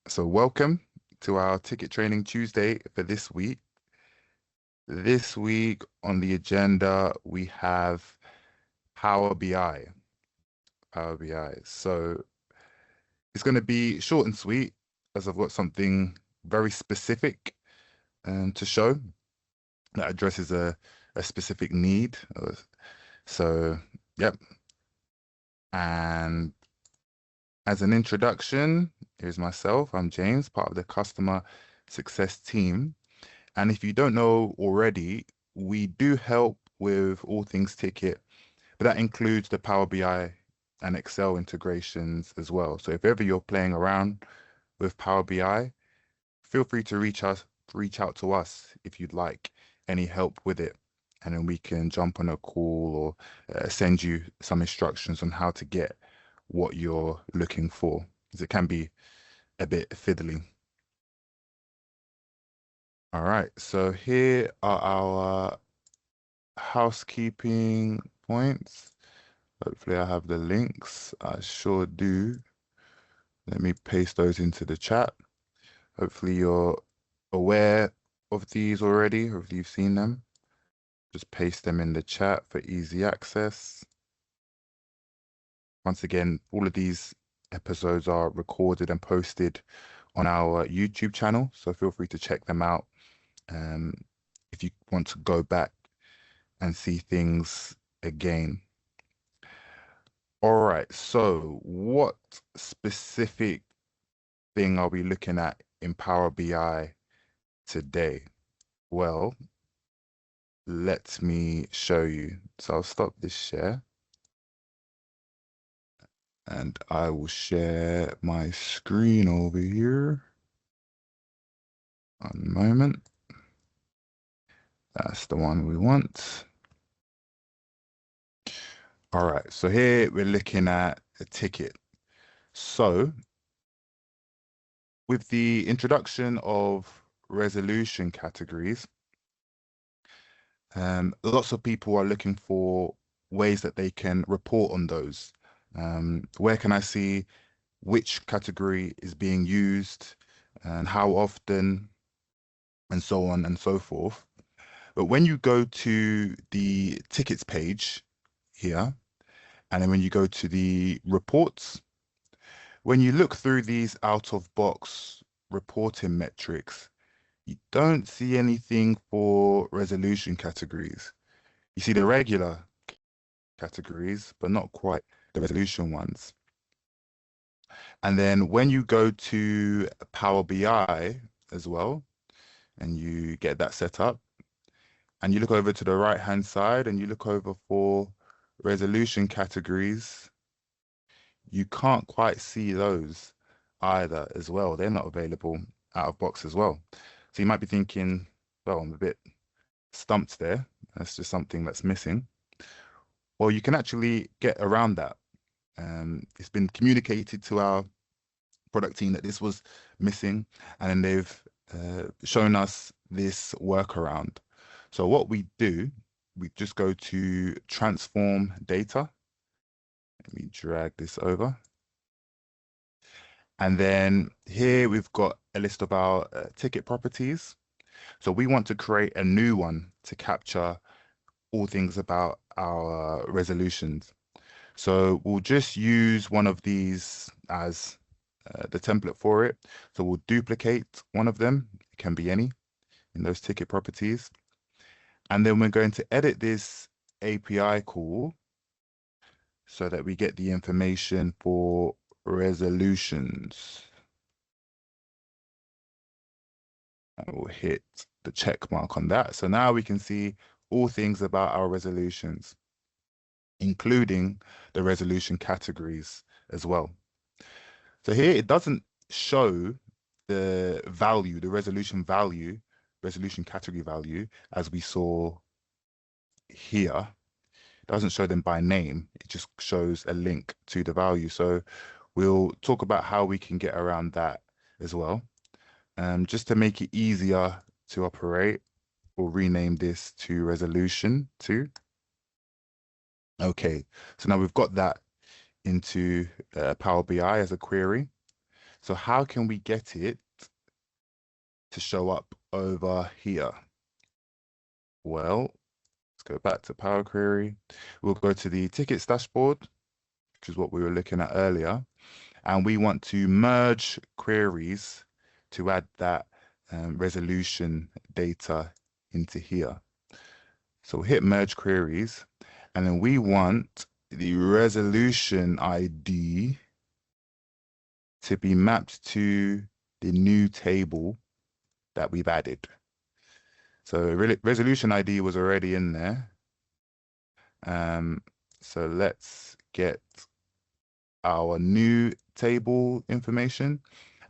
So welcome to our ticket training Tuesday for this week. This week on the agenda, we have Power BI. Power BI. So it's going to be short and sweet as I've got something very specific to show that addresses a specific need. So, yep. And as an introduction, here's myself. I'm James, part of the customer success team. And if you don't know already, we do help with all things ticket, but that includes the Power BI and Excel integrations as well. So if ever you're playing around with Power BI, feel free to reach out to us if you'd like any help with it. And then we can jump on a call or send you some instructions on how to get what you're looking for, because it can be a bit fiddly. All right, so here are our housekeeping points. Hopefully I have the links. I sure do. Let me paste those into the chat. Hopefully you're aware of these already, or if you've seen them. Just paste them in the chat for easy access. Once again, all of these episodes are recorded and posted on our YouTube channel, so feel free to check them out um, if you want to go back and see things again. All right, so what specific thing are we looking at in Power BI today? Well, let me show you. So I'll stop this share and I will share my screen over here. One moment. That's the one we want. All right, so here we're looking at a ticket. So with the introduction of resolution categories, lots of people are looking for ways that they can report on those. Where can I see which category is being used and how often, and so on and so forth. But when you go to the tickets page here, and then when you go to the reports, when you look through these out of box reporting metrics, you don't see anything for resolution categories. You see the regular categories, but not quite the resolution ones. And then when you go to Power BI as well, and you get that set up, and you look over to the right-hand side and you look over for resolution categories, you can't quite see those either as well. They're not available out of box as well. So you might be thinking, well, I'm a bit stumped there. That's just something that's missing. Well, you can actually get around that. It's been communicated to our product team that this was missing, and then they've shown us this workaround. So what we do, we just go to transform data. Let me drag this over. And then here we've got a list of our ticket properties. So we want to create a new one to capture all things about our resolutions. So we'll just use one of these as the template for it. So we'll duplicate one of them. It can be any in those ticket properties. And then we're going to edit this API call so that we get the information for resolutions. I will hit the check mark on that. So now we can see all things about our resolutions, including the resolution categories as well. So here it doesn't show the value, the resolution value, resolution category value, as we saw here. It doesn't show them by name. It just shows a link to the value. So we'll talk about how we can get around that as well. Just to make it easier to operate, we'll rename this to resolution 2. Okay, so now we've got that into Power BI as a query. So how can we get it to show up over here? Well, let's go back to Power Query. We'll go to the tickets dashboard, which is what we were looking at earlier. And we want to merge queries to add that resolution data into here. So we'll hit merge queries, and then we want the resolution ID to be mapped to the new table that we've added. So resolution ID was already in there. So let's get our new table information,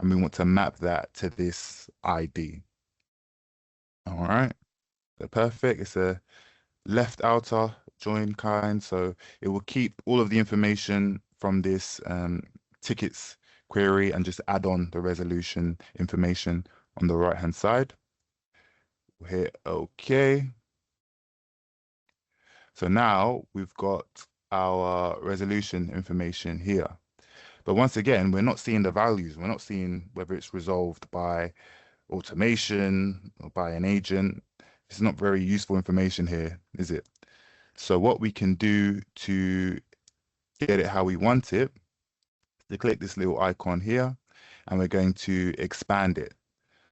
and we want to map that to this ID. All right, so perfect. It's a left outer join kind, so it will keep all of the information from this tickets query and just add on the resolution information on the right hand side. We'll hit OK. So now we've got our resolution information here. But once again, we're not seeing the values. We're not seeing whether it's resolved by automation or by an agent. It's not very useful information here, is it? So what we can do to get it how we want it, to click this little icon here, and we're going to expand it.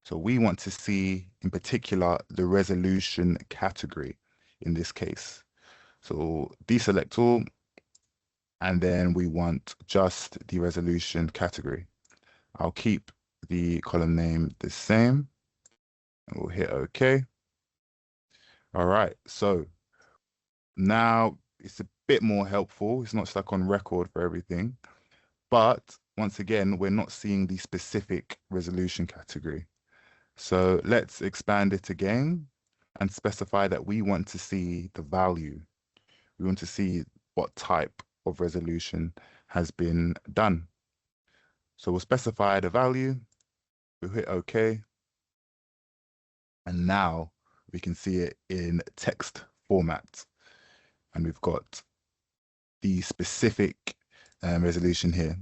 So we want to see in particular the resolution category in this case. So deselect all, and then we want just the resolution category. I'll keep the column name the same, and we'll hit OK. All right, so now it's a bit more helpful. It's not stuck on record for everything, but once again, we're not seeing the specific resolution category. So let's expand it again and specify that we want to see the value. We want to see what type of resolution has been done. So we'll specify the value, we'll hit OK, and now we can see it in text format. And we've got the specific resolution here.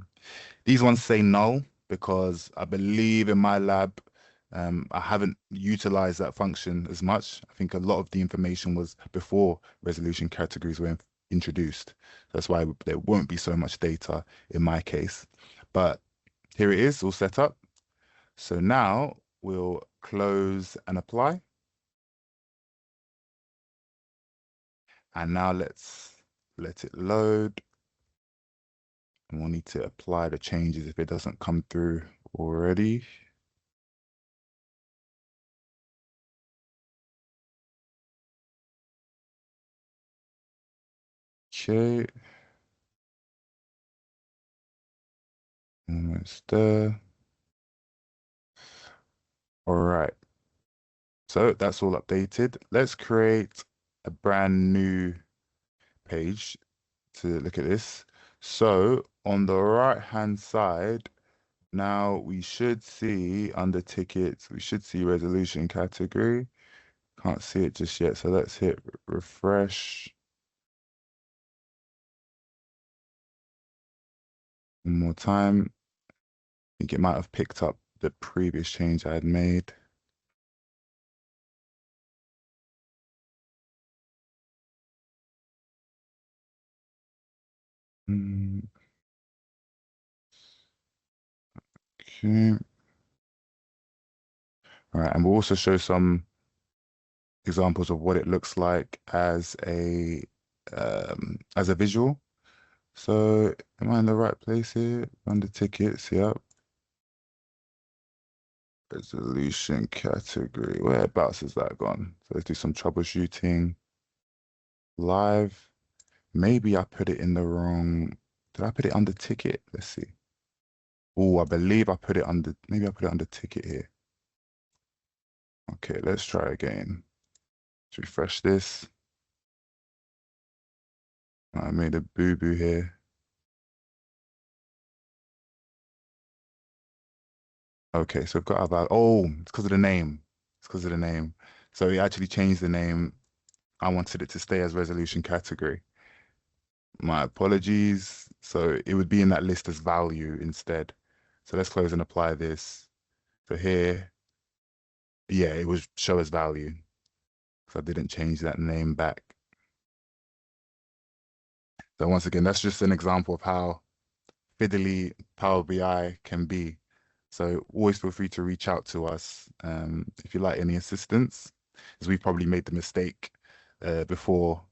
These ones say null because I believe in my lab, I haven't utilized that function as much. I think a lot of the information was before resolution categories were introduced. That's why there won't be so much data in my case. But here it is, all set up. So now we'll close and apply. And now let's let it load. And we'll need to apply the changes if it doesn't come through already. Okay. Almost there. All right. So that's all updated. Let's create a brand new page to look at this. So on the right hand side, now we should see under tickets, we should see resolution category. Can't see it just yet. So let's hit refresh one more time. I think it might have picked up the previous change I had made. Okay. All right, and we'll also show some examples of what it looks like as a visual. So am I in the right place here? Under tickets, yep. Resolution category. Whereabouts is that gone? So let's do some troubleshooting. Live. Maybe I put it in the wrong. Did I put it under ticket? Let's see. Oh, I believe I put it under, maybe I put it under ticket here. Okay, let's try again. Let's refresh this. I made a boo-boo here. Okay, so I've got about, oh, it's because of the name. It's because of the name. So we actually changed the name. I wanted it to stay as resolution category. My apologies. So it would be in that list as value instead. So let's close and apply this. So here, yeah, it was show as value. So I didn't change that name back. So once again, that's just an example of how fiddly Power BI can be. So always feel free to reach out to us if you like any assistance, as we probably made the mistake before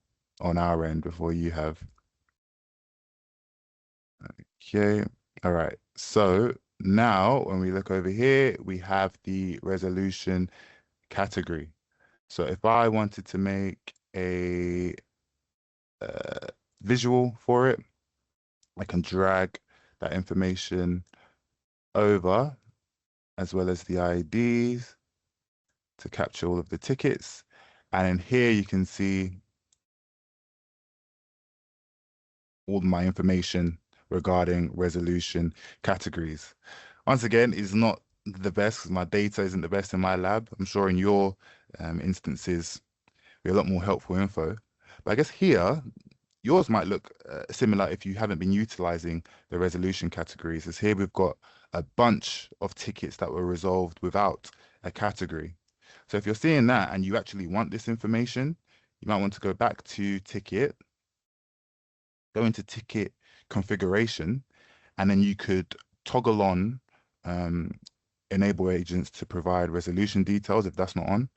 on our end before you have. Okay, all right. So now when we look over here, we have the resolution category. So if I wanted to make a visual for it, I can drag that information over as well as the IDs to capture all of the tickets. And in here you can see all my information regarding resolution categories. Once again, it's not the best because my data isn't the best in my lab. I'm sure in your instances, we have a lot more helpful info. But I guess here, yours might look similar if you haven't been utilizing the resolution categories. As here we've got a bunch of tickets that were resolved without a category. So if you're seeing that and you actually want this information, you might want to go back to ticket, go into ticket configuration, and then you could toggle on um, enable agents to provide resolution details if that's not on,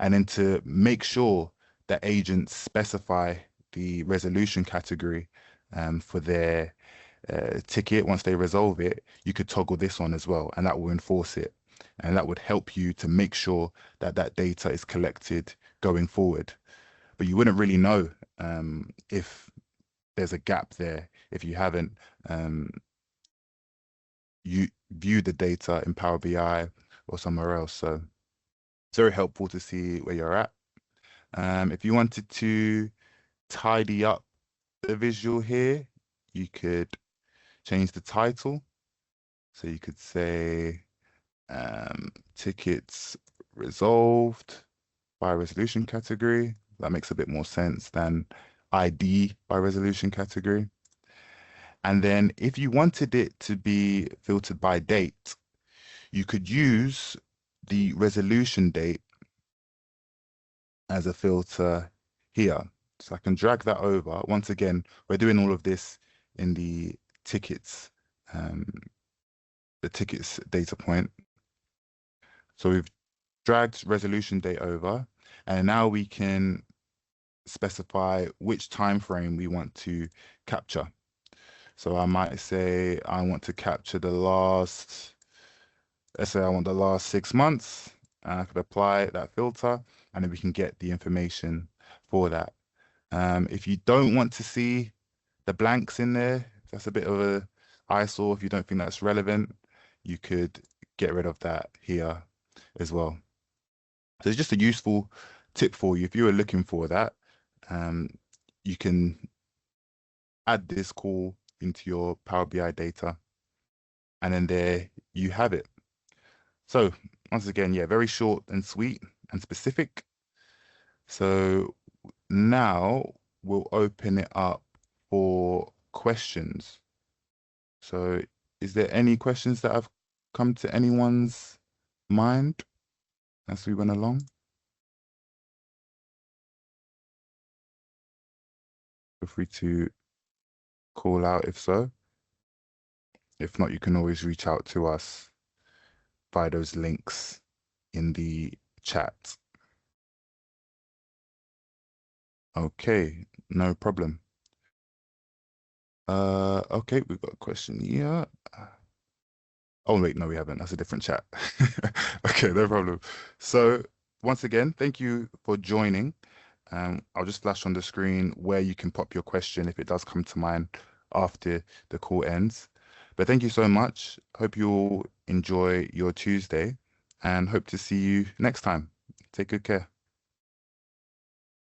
and then to make sure that agents specify the resolution category for their ticket. Once they resolve it, you could toggle this on as well, and that will enforce it. And that would help you to make sure that that data is collected going forward. But you wouldn't really know if there's a gap there if you haven't um, you viewed the data in Power BI or somewhere else. So it's very helpful to see where you're at. If you wanted to tidy up the visual here, you could change the title. So you could say tickets resolved by resolution category. That makes a bit more sense than ID by resolution category. And then if you wanted it to be filtered by date, you could use the resolution date as a filter here. So I can drag that over. Once again, we're doing all of this in um, the tickets data point. So we've dragged resolution date over, and now we can specify which time frame we want to capture. So I might say I want to capture the last, let's say I want the last 6 months, and I could apply that filter, and then we can get the information for that. If you don't want to see the blanks in there, if that's a bit of a eyesore, if you don't think that's relevant, you could get rid of that here as well. So it's just a useful tip for you. If you were looking for that, um, you can add this call into your Power BI data, and then there you have it. So once again, yeah, very short and sweet and specific. So now we'll open it up for questions. So is there any questions that have come to anyone's mind as we went along? Feel free to call out if so. If not, you can always reach out to us via those links in the chat. Okay, no problem. Okay, we've got a question here. Oh, wait, no, we haven't. That's a different chat. Okay, no problem. So once again, thank you for joining. I'll just flash on the screen where you can pop your question if it does come to mind after the call ends. But thank you so much. Hope you all enjoy your Tuesday and hope to see you next time. Take good care.